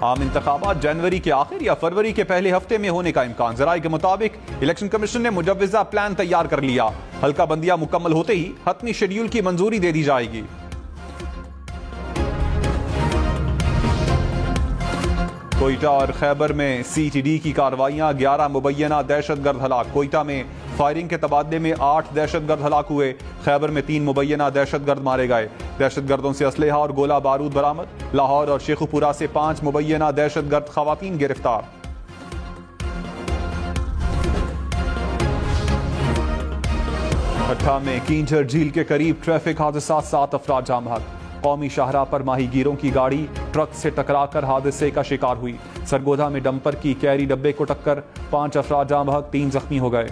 आम इंतखाबात जनवरी के आखिर या फरवरी के पहले हफ्ते में होने का इम्कान। जराये के मुताबिक इलेक्शन कमीशन ने मुजव्विजा प्लान तैयार कर लिया। हल्का बंदियां मुकम्मल होते ही हतमी शेड्यूल की मंजूरी दे दी जाएगी। कोयटा और खैबर में CTD की कार्रवाइयां, 11 मुबैना दहशतगर्द हलाक। कोयटा में फायरिंग के तबादले में 8 दहशतगर्द हलाक हुए। खैबर में 3 मुबैना दहशतगर्द मारे गए। दहशतगर्दों से असलहा और गोला बारूद बरामद। लाहौर और शेखुपुरा से 5 मुबैना दहशतगर्द खवातीन गिरफ्तार। भट्टा में कींझर झील के करीब ट्रैफिक हादसा, 7 अफराद जाम बहक। कौमी शाहराह पर माहीगीरों की गाड़ी ट्रक से टकराकर हादसे का शिकार हुई। सरगोधा में डंपर की कैरी डब्बे को टक्कर, 5 अफराद जाम बहक, 3 जख्मी हो गए।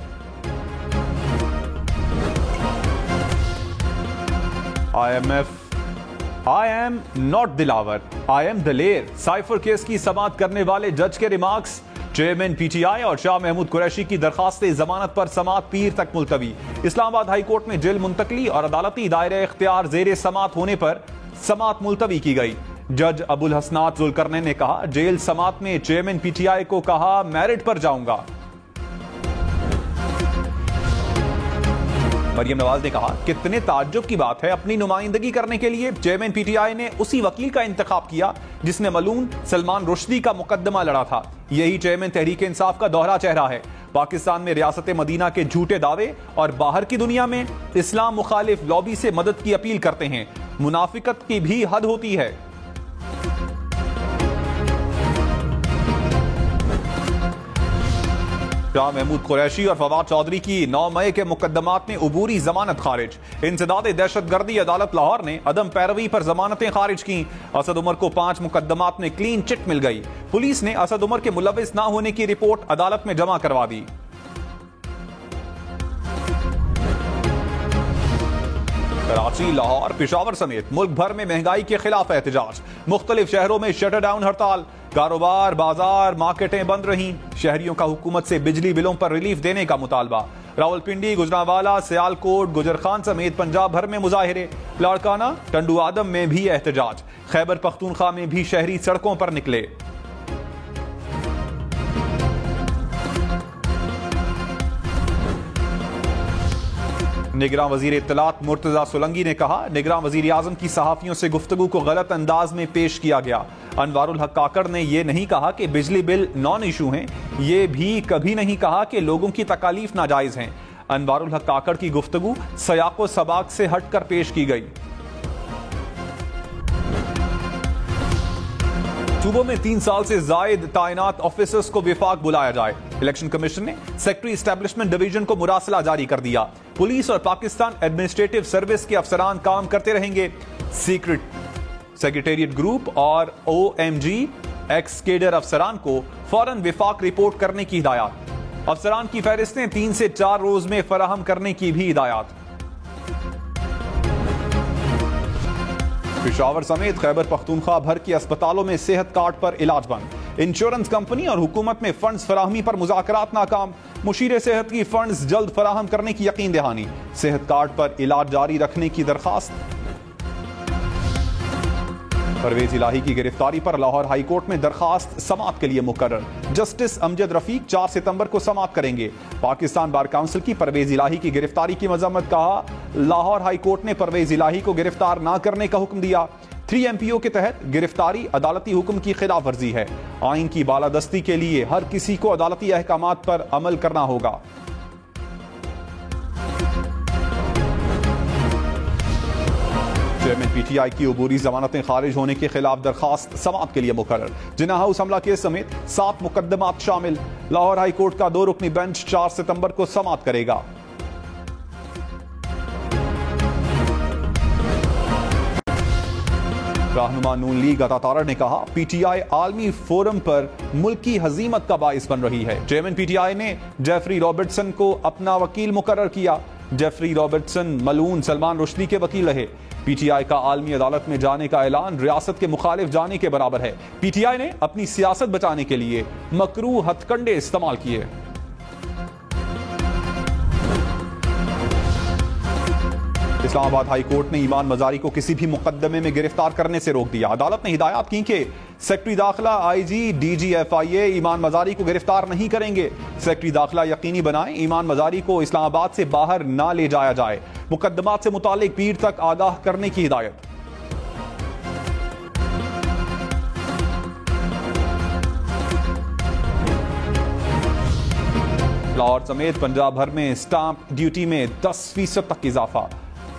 I am not Dilawar, I am Daler. Cipher case की समाअत करने वाले जज के रिमार्क्स। चेयरमैन PTI और शाह महमूद कुरैशी की दरखास्तें जमानत पर समाअत पीर तक मुलतवी। इस्लामाबाद हाई कोर्ट में जेल मुंतकली और अदालती दायरे इख्तियार जेर समाअत होने पर समाअत मुलतवी की गई। जज अबुल हसनात जुल्करनैन ने कहा, जेल समाअत में चेयरमैन PTI को कहा मेरिट पर जाऊंगा। मरियम नवाज ने कहा, कितने ताज्जुब की बात है, अपनी नुमाइंदगी करने के लिए चेयरमैन PTI ने उसी वकील का इंतखाब किया जिसने मलून सलमान रुश्दी का मुकदमा लड़ा था। यही चेयरमैन तहरीक इंसाफ का दोहरा चेहरा है। पाकिस्तान में रियासत मदीना के झूठे दावे और बाहर की दुनिया में इस्लाम मुखालिफ लॉबी से मदद की अपील करते हैं। मुनाफिकत की भी हद होती है। शाह महमूद कुरैशी और फवाद चौधरी की 9 मई के मुकदमात में उबूरी जमानत खारिज। इंसदाद दहशतगर्दी अदालत लाहौर ने अदम पैरवी पर जमानतें खारिज की। असद उमर को 5 मुकदमात में क्लीन चिट मिल गई। पुलिस ने असद उमर के मुलविस न होने की रिपोर्ट अदालत में जमा करवा दी। कराची, लाहौर, पेशावर समेत मुल्क भर में महंगाई के खिलाफ एहतजाज। मुख्तलिफ शहरों में शटर डाउन हड़ताल। कारोबार, बाजार, मार्केटें बंद रहीं। शहरियों का हुकूमत से बिजली बिलों पर रिलीफ देने का मुतालबा। रावलपिंडी, गुजरांवाला, सियालकोट, गुजरखान समेत पंजाब भर में मुजाहिरे। लाड़काना, टंडू आदम में भी एहतजाज। खैबर पख्तूनख्वा में भी शहरी सड़कों पर निकले। निगरान वजीर इत्तलात मुर्तजा सोलंकी ने कहा, निगरान वजीर आजम की सहाफियों से गुफ्तगू को गलत अंदाज में पेश किया गया। अनवारुल हक काकड़ ने यह नहीं कहा कि बिजली बिल नॉन इशू हैं। ये भी कभी नहीं कहा कि लोगों की तकालीफ नाजायज हैं। अनवारुल हक काकड़ की गुफ्तगू सयाको सबाक से हटकर पेश की गई। सूबों में 3 साल से जायद तायनात ऑफिसर्स को विफाक बुलाया जाए। इलेक्शन कमीशन ने सेक्रेटरी एस्टेब्लिशमेंट डिवीजन को मुरासला जारी कर दिया। पुलिस और पाकिस्तान एडमिनिस्ट्रेटिव सर्विस के अफसरान काम करते रहेंगे। सीक्रेट सेक्रेटेरिएट ग्रुप और OMG एक्स केडर अफसरान को फौरन विफाक रिपोर्ट करने की हिदायत। अफसरान की फहरिस्तें 3 से 4 रोज में फराहम करने की भी हिदायत। पेशावर समेत खैबर पख्तूनख्वा भर के अस्पतालों में सेहत कार्ड पर इलाज बंद। इंश्योरेंस कंपनी और हुकूमत में फंड्स फराहमी पर मुज़ाकरात नाकाम। मुशीर सेहत की फंड्स जल्द फराहम करने की यकीन दहानी। सेहत कार्ड पर इलाज जारी रखने की दरखास्त। परवेज इलाही की गिरफ्तारी पर लाहौर हाई कोर्ट में दरखास्त समाअत के लिए मुकर्रर। जस्टिस अमजद रफीक 4 सितंबर को समाअत करेंगे। पाकिस्तान बार काउंसिल की परवेज इलाही की गिरफ्तारी की मजम्मत। कहा, लाहौर हाई कोर्ट ने परवेज इलाही को गिरफ्तार न करने का हुक्म दिया। 3 MPO के तहत गिरफ्तारी अदालती हुक्म की खिलाफ वर्जी है। आइन की बालादस्ती के लिए हर किसी को अदालती अहकामात पर अमल करना होगा। चेयरमैन PTI की उबूरी जमानतें खारिज होने के खिलाफ दरखास्त समाअत के लिए मुकर्रर। जिन्ना हाउस हमला केस समेत 7 मुकदमात शामिल। लाहौर हाई कोर्ट का 2 रुकनी बेंच 4 सितंबर को समाअत करेगा। रहनुमा नून लीग अता तारड़ ने कहा, PTI आलमी फोरम पर मुल्क की हजीमत का बाइस बन रही है। चेयरमैन PTI ने जेफरी रॉबर्टसन को अपना वकील मुकर्रर किया। जेफरी रॉबर्टसन मलून सलमान रुश्दी के वकील रहे। PTI का आलमी अदालत में जाने का ऐलान रियासत के मुखालिफ जाने के बराबर है। PTI ने अपनी सियासत बचाने के लिए मकरूह हथकंडे इस्तेमाल किए। इस्लामाबाद हाई कोर्ट ने ईमान मजारी को किसी भी मुकदमे में गिरफ्तार करने से रोक दिया। अदालत ने हिदायत की कि सेक्रेटरी दाखिला, आईजी, डीजी FIA ईमान मजारी को गिरफ्तार नहीं करेंगे। सेक्रेटरी दाखिला यकीनी बनाएं ईमान मजारी को इस्लामाबाद से बाहर ना ले जाया जाए। मुकदमात से मुतालिक पीर तक आगाह करने की हिदायत। लाहौर समेत पंजाब भर में स्टाम्प ड्यूटी में 10% तक इजाफा।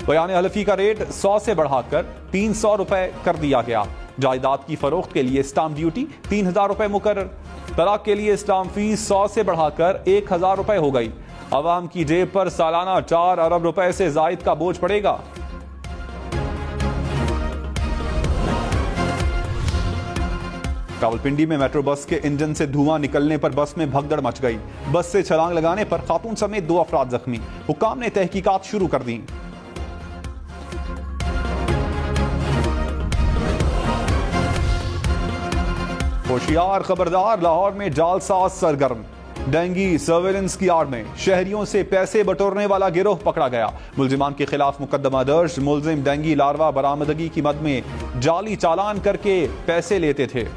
बयान हलफी का रेट 100 से बढ़ाकर 300 रुपए कर दिया गया। जायदाद की फरोख्त के लिए स्टाम्प ड्यूटी 3000 रुपए मुकर्रर। तलाक के लिए स्टाम्प फीस 100 से बढ़ाकर 1000 रुपए हो गई। अवाम की जेब पर सालाना 4 अरब रुपए से जायद का बोझ पड़ेगा। रावलपिंडी में मेट्रो बस के इंजन से धुआं निकलने पर बस में भगदड़ मच गई। बस से छलांग लगाने पर खातून समेत 2 अफराद जख्मी। हुक्काम ने तहकीकात शुरू कर दी। होशियार खबरदार, लाहौर में जालसाज सरगर्म। डेंगी सर्वेलेंस की आड़ में शहरियों से पैसे बटोरने वाला गिरोह पकड़ा गया। मुलजिमान के खिलाफ मुकदमा दर्ज। मुलजिम डेंगी लार्वा बरामदगी की मद में जाली चालान करके पैसे लेते थे।